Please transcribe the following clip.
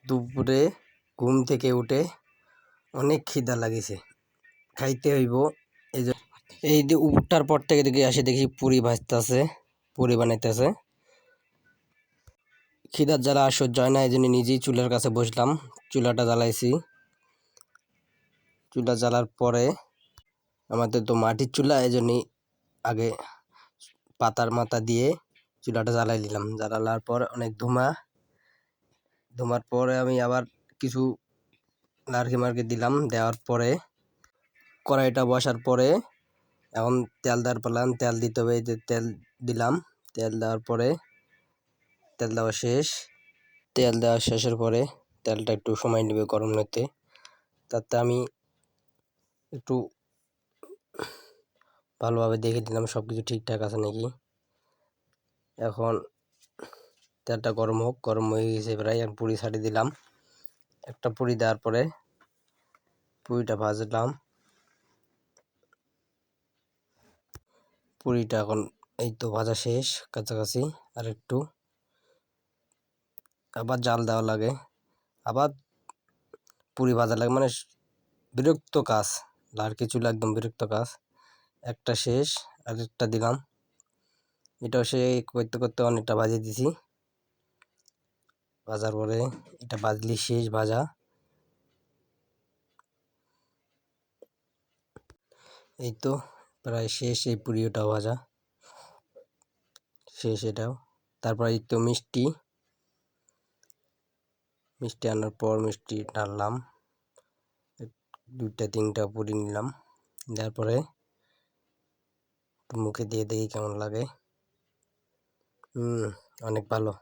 দুপুরে ঘুম থেকে উঠে অনেক খিদা লাগিছে, খাইতে হইব। এই যে উঠার পর থেকে দেখি আসে দেখি পুরি ভাজতেছে, পুরি বানাইতেছে। খিদার জ্বালা আর সহ্য হয় না, এই জন্য নিজেই চুলার কাছে বসলাম। চুলাটা জ্বালাইছি। চুলা জ্বালার পরে আমাদের তো মাটির চুলা, এই জন্যই আগে পাতার মাথা দিয়ে চুলাটা জ্বালাই নিলাম। জ্বালানোর পর অনেক ধুমার পরে আমি আবার কিছু নারকেল মার্কে দিলাম। দেওয়ার পরে কড়াইটা বসার পরে এখন তেল দেওয়ার পালাম। তেল দিতে হবে, এই যে তেল দিলাম। তেল দেওয়ার পরে তেল দেওয়া শেষ। তেল দেওয়া শেষের পরে তেলটা একটু সময় নেবে গরম হতে। তাতে আমি একটু ভালোভাবে দেখে দিলাম সব কিছু ঠিকঠাক আছে নাকি। এখন তেলটা গরম হোক, গরম হয়ে গেছে প্রায়। এখন পুরি ছাড়িয়ে দিলাম। একটা পুরি দেওয়ার পরে পুরিটা ভাজলাম। পুরিটা এখন এই তো ভাজা শেষ কাছাকাছি। আর একটু আবার জাল দেওয়া লাগে, আবার পুরি ভাজা লাগে, মানে বিরক্ত কাজ। লাড়কি চুলা একদম বিরক্ত কাজ। একটা শেষ, আর একটা দিলাম। এটাও সে করতে করতে অনেকটা ভাজিয়ে দিছি। ভাজার পরে এটা ভাজলি শেষ ভাজা। এই তো প্রায় শেষ, এই পুরিটাও ভাজা শেষ এটাও। তারপর এই তো মিষ্টি আনার পর মিষ্টি ঢাললাম। দুইটা তিনটা পুরি নিলাম। দেওয়ার পরে মুখে দিয়ে দেখি কেমন লাগে। অনেক ভালো।